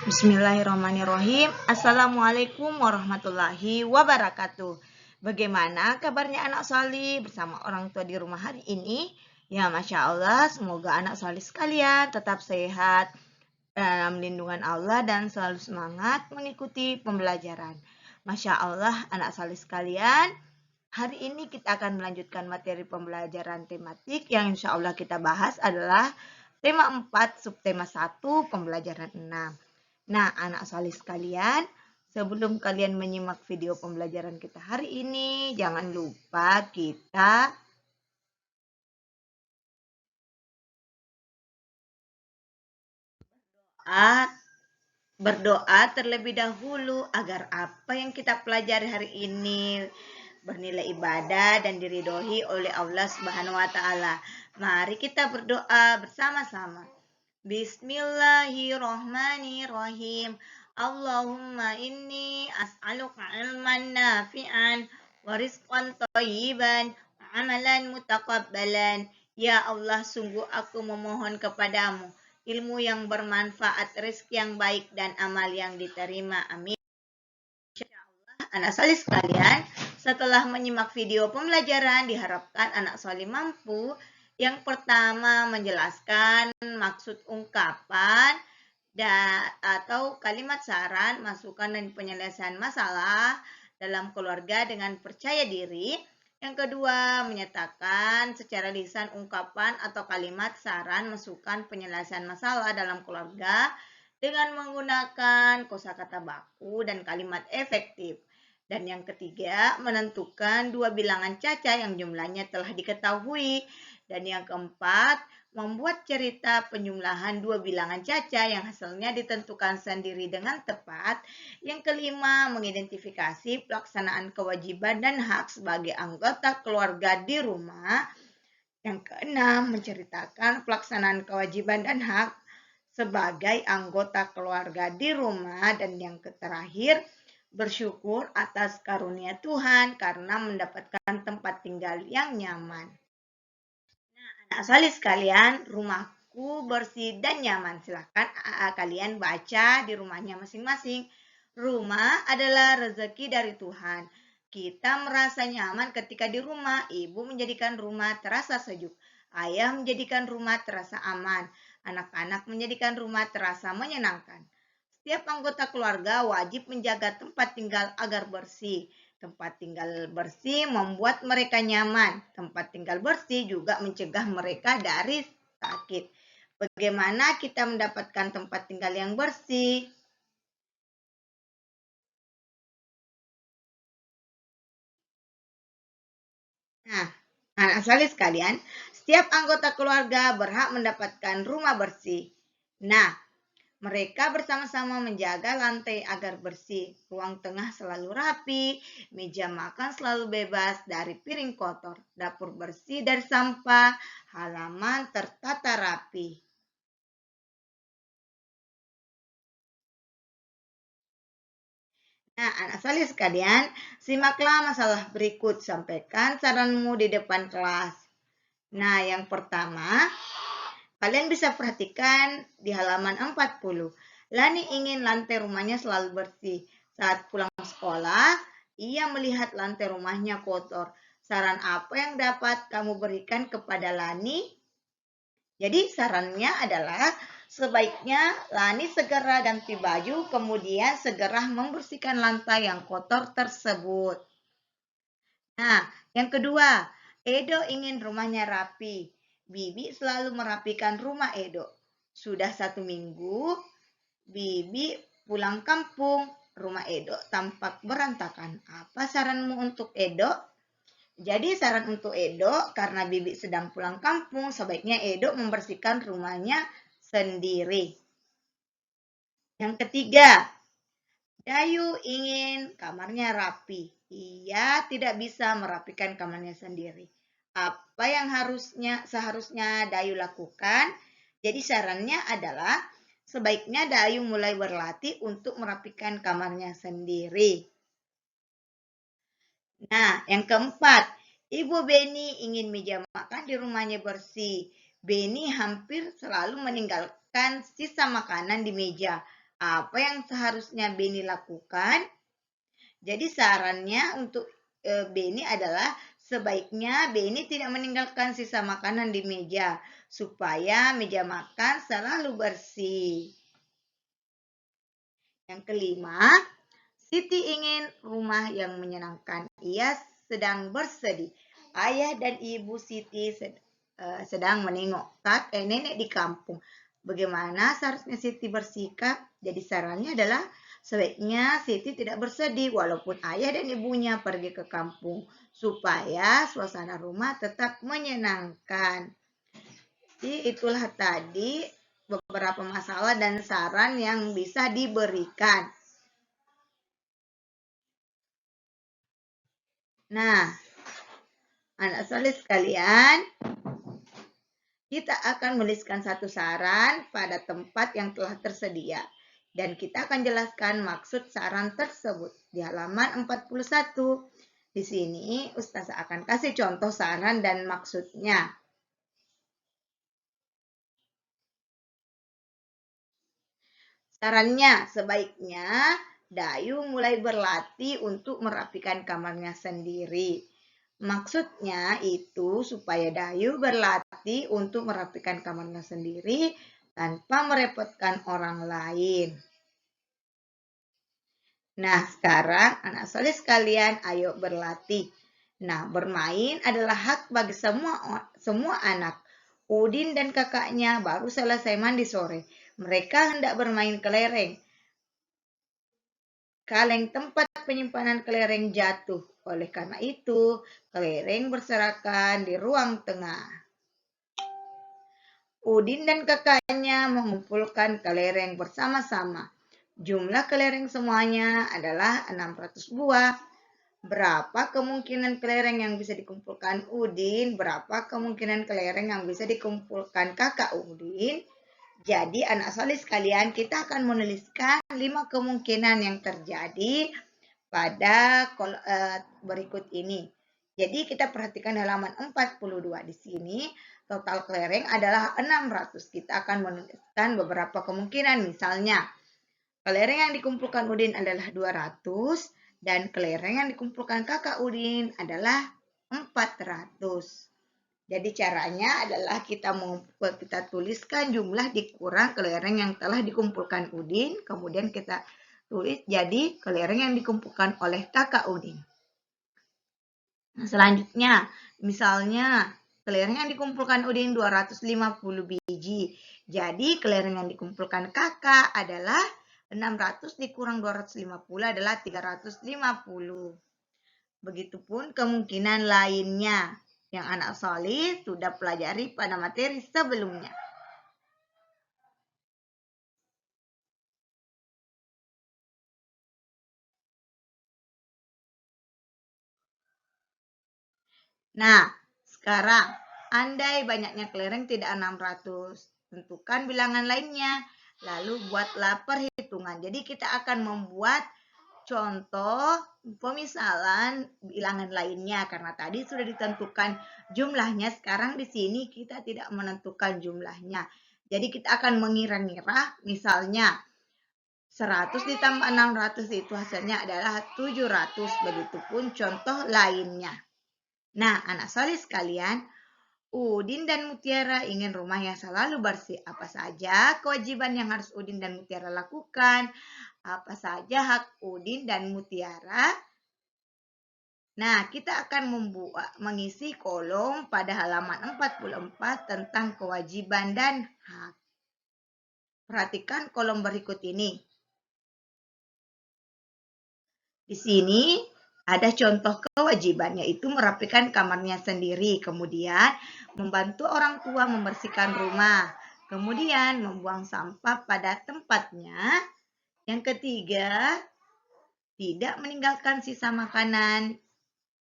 Bismillahirrahmanirrahim. Assalamualaikum warahmatullahi wabarakatuh. Bagaimana kabarnya anak solih bersama orang tua di rumah hari ini? Ya, Masya Allah, semoga anak solih sekalian tetap sehat dalam lindungan Allah dan selalu semangat mengikuti pembelajaran. Masya Allah, anak solih sekalian, hari ini kita akan melanjutkan materi pembelajaran tematik yang insya Allah kita bahas adalah tema 4, subtema 1, pembelajaran 6. Nah, anak solih sekalian, sebelum kalian menyimak video pembelajaran kita hari ini, jangan lupa kita berdoa terlebih dahulu agar apa yang kita pelajari hari ini bernilai ibadah dan diridhoi oleh Allah Subhanahu wa taala. Mari kita berdoa bersama-sama. Bismillahirrahmanirrahim. Allahumma inni as'aluka ilman nafi'an wa rizqan thayyiban wa amalan mutaqabbalan. Ya Allah, sungguh aku memohon kepadamu ilmu yang bermanfaat, rezeki yang baik, dan amal yang diterima. Amin. Anak solih sekalian, setelah menyimak video pembelajaran, diharapkan anak solih mampu yang pertama menjelaskan maksud ungkapan atau kalimat saran, masukan, dan penyelesaian masalah dalam keluarga dengan percaya diri. Yang kedua, menyatakan secara lisan ungkapan atau kalimat saran, masukan, penyelesaian masalah dalam keluarga dengan menggunakan kosakata baku dan kalimat efektif. Dan yang ketiga, menentukan dua bilangan caca yang jumlahnya telah diketahui. Dan yang keempat, membuat cerita penjumlahan dua bilangan caca yang hasilnya ditentukan sendiri dengan tepat. Yang kelima, mengidentifikasi pelaksanaan kewajiban dan hak sebagai anggota keluarga di rumah. Yang keenam, menceritakan pelaksanaan kewajiban dan hak sebagai anggota keluarga di rumah. Dan yang terakhir, bersyukur atas karunia Tuhan karena mendapatkan tempat tinggal yang nyaman. Nah, solih sekalian, rumahku bersih dan nyaman. Silahkan kalian baca di rumahnya masing-masing. Rumah adalah rezeki dari Tuhan. Kita merasa nyaman ketika di rumah. Ibu menjadikan rumah terasa sejuk. Ayah menjadikan rumah terasa aman. Anak-anak menjadikan rumah terasa menyenangkan. Setiap anggota keluarga wajib menjaga tempat tinggal agar bersih. Tempat tinggal bersih membuat mereka nyaman. Tempat tinggal bersih juga mencegah mereka dari sakit. Bagaimana kita mendapatkan tempat tinggal yang bersih? Nah, anak solih sekalian, setiap anggota keluarga berhak mendapatkan rumah bersih. Nah, mereka bersama-sama menjaga lantai agar bersih, ruang tengah selalu rapi, meja makan selalu bebas dari piring kotor, dapur bersih dari sampah, halaman tertata rapi. Nah, anak solih sekalian, simaklah masalah berikut, sampaikan saranmu di depan kelas. Nah, yang pertama, kalian bisa perhatikan di halaman 40. Lani ingin lantai rumahnya selalu bersih. Saat pulang sekolah, ia melihat lantai rumahnya kotor. Saran apa yang dapat kamu berikan kepada Lani? Jadi sarannya adalah sebaiknya Lani segera ganti baju, kemudian segera membersihkan lantai yang kotor tersebut. Nah, yang kedua, Edo ingin rumahnya rapi. Bibi selalu merapikan rumah Edo. Sudah 1 minggu, Bibi pulang kampung. Rumah Edo tampak berantakan. Apa saranmu untuk Edo? Jadi saran untuk Edo, karena Bibi sedang pulang kampung, sebaiknya Edo membersihkan rumahnya sendiri. Yang ketiga, Dayu ingin kamarnya rapi. Ia tidak bisa merapikan kamarnya sendiri. Apa yang seharusnya Dayu lakukan? Jadi sarannya adalah sebaiknya Dayu mulai berlatih untuk merapikan kamarnya sendiri. Nah, yang keempat, Ibu Beni ingin meja makan di rumahnya bersih. Beni hampir selalu meninggalkan sisa makanan di meja. Apa yang seharusnya Beni lakukan? Jadi sarannya untuk Beni adalah sebaiknya Beni tidak meninggalkan sisa makanan di meja supaya meja makan selalu bersih. Yang kelima, Siti ingin rumah yang menyenangkan. Ia sedang bersedih. Ayah dan ibu Siti sedang menengok kakek nenek di kampung. Bagaimana seharusnya Siti bersikap? Jadi sarannya adalah sebaiknya Siti tidak bersedih walaupun ayah dan ibunya pergi ke kampung supaya suasana rumah tetap menyenangkan. Jadi itulah tadi beberapa masalah dan saran yang bisa diberikan. Nah, anak soleh sekalian, kita akan menuliskan satu saran pada tempat yang telah tersedia. Dan kita akan jelaskan maksud saran tersebut di halaman 41. Di sini Ustazah akan kasih contoh saran dan maksudnya. Sarannya, sebaiknya Dayu mulai berlatih untuk merapikan kamarnya sendiri. Maksudnya itu supaya Dayu berlatih untuk merapikan kamarnya sendiri tanpa merepotkan orang lain. Nah, sekarang anak soleh sekalian, ayo berlatih. Nah, bermain adalah hak bagi semua anak. Udin dan kakaknya baru selesai mandi sore. Mereka hendak bermain kelereng. Kaleng tempat penyimpanan kelereng jatuh. Oleh karena itu, kelereng berserakan di ruang tengah. Udin dan kakaknya mengumpulkan kelereng bersama-sama. Jumlah kelereng semuanya adalah 600 buah. Berapa kemungkinan kelereng yang bisa dikumpulkan Udin? Berapa kemungkinan kelereng yang bisa dikumpulkan kakak Udin? Jadi anak soleh sekalian, kita akan menuliskan 5 kemungkinan yang terjadi pada berikut ini. Jadi kita perhatikan halaman 42 di sini. Total kelereng adalah 600. Kita akan menuliskan beberapa kemungkinan. Misalnya, kelereng yang dikumpulkan Udin adalah 200 dan kelereng yang dikumpulkan kakak Udin adalah 400. Jadi caranya adalah kita tuliskan jumlah dikurang kelereng yang telah dikumpulkan Udin, kemudian kita tulis jadi kelereng yang dikumpulkan oleh kakak Udin. Nah, selanjutnya, misalnya kelereng yang dikumpulkan Udin 250 biji. Jadi kelereng yang dikumpulkan kakak adalah 600 dikurang 250 adalah 350. Begitupun kemungkinan lainnya yang anak soleh sudah pelajari pada materi sebelumnya. Nah, sekarang andai banyaknya kelereng tidak 600, tentukan bilangan lainnya. Lalu buatlah perhitungan. Jadi kita akan membuat contoh pemisalan bilangan lainnya karena tadi sudah ditentukan jumlahnya. Sekarang di sini kita tidak menentukan jumlahnya. Jadi kita akan mengira-ngira misalnya 100 ditambah 600 itu hasilnya adalah 700. Begitupun contoh lainnya. Nah, anak soleh sekalian, Udin dan Mutiara ingin rumah yang selalu bersih. Apa saja kewajiban yang harus Udin dan Mutiara lakukan? Apa saja hak Udin dan Mutiara? Nah, kita akan mengisi kolom pada halaman 44 tentang kewajiban dan hak. Perhatikan kolom berikut ini. Di sini ada contoh kewajiban, yaitu merapikan kamarnya sendiri, kemudian membantu orang tua membersihkan rumah, kemudian membuang sampah pada tempatnya. Yang ketiga, tidak meninggalkan sisa makanan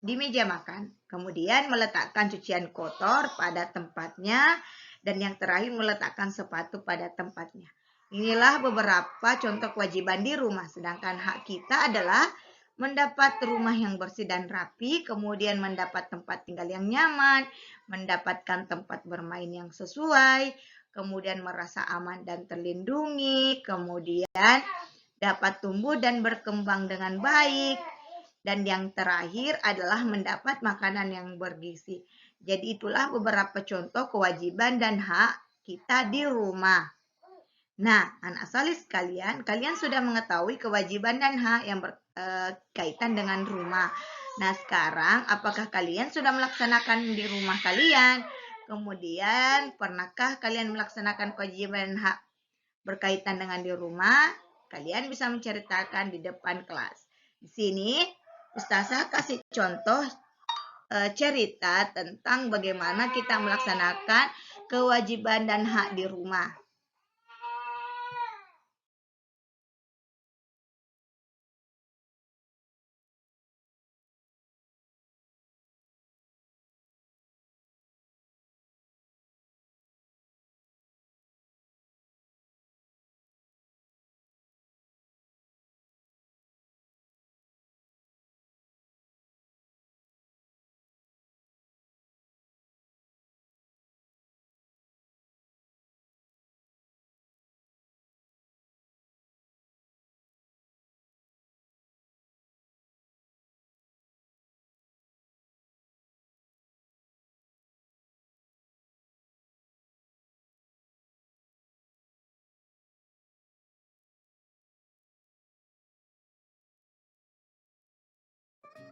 di meja makan, kemudian meletakkan cucian kotor pada tempatnya, dan yang terakhir meletakkan sepatu pada tempatnya. Inilah beberapa contoh kewajiban di rumah, sedangkan hak kita adalah mendapat rumah yang bersih dan rapi, kemudian mendapat tempat tinggal yang nyaman, mendapatkan tempat bermain yang sesuai, kemudian merasa aman dan terlindungi, kemudian dapat tumbuh dan berkembang dengan baik, dan yang terakhir adalah mendapat makanan yang bergizi. Jadi itulah beberapa contoh kewajiban dan hak kita di rumah. Nah, anak soleh sekalian, kalian sudah mengetahui kewajiban dan hak yang berkaitan dengan rumah. Nah, sekarang apakah kalian sudah melaksanakan di rumah kalian? Kemudian, pernahkah kalian melaksanakan kewajiban dan hak berkaitan dengan di rumah? Kalian bisa menceritakan di depan kelas. Di sini, Ustazah kasih contoh cerita tentang bagaimana kita melaksanakan kewajiban dan hak di rumah.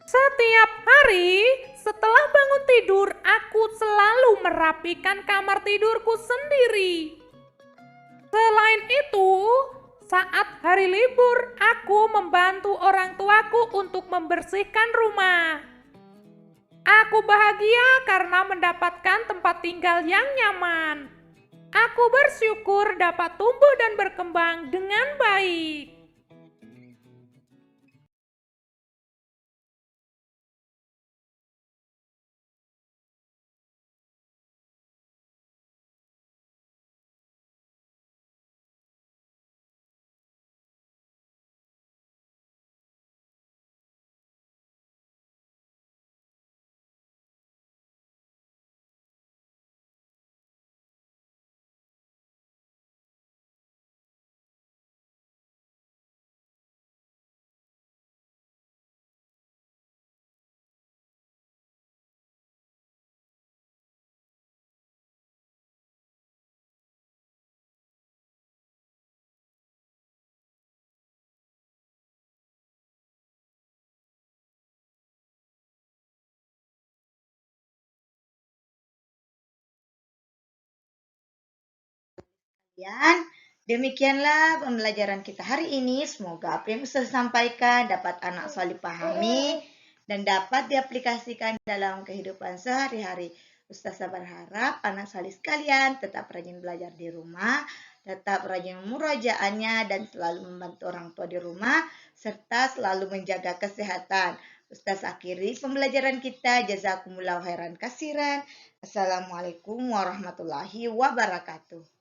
Setiap hari setelah bangun tidur, aku selalu merapikan kamar tidurku sendiri. Selain itu, saat hari libur, aku membantu orang tuaku untuk membersihkan rumah. Aku bahagia karena mendapatkan tempat tinggal yang nyaman. Aku bersyukur dapat tumbuh dan berkembang dengan baik. Dan demikianlah pembelajaran kita hari ini. Semoga apa yang saya sampaikan dapat anak soleh pahami dan dapat diaplikasikan dalam kehidupan sehari-hari. Ustazah berharap anak soleh sekalian tetap rajin belajar di rumah, tetap rajin murojaahnya dan selalu membantu orang tua di rumah, serta selalu menjaga kesehatan. Ustaz akhiri pembelajaran kita. Jazakumullahu khairan kasiran. Assalamualaikum warahmatullahi wabarakatuh.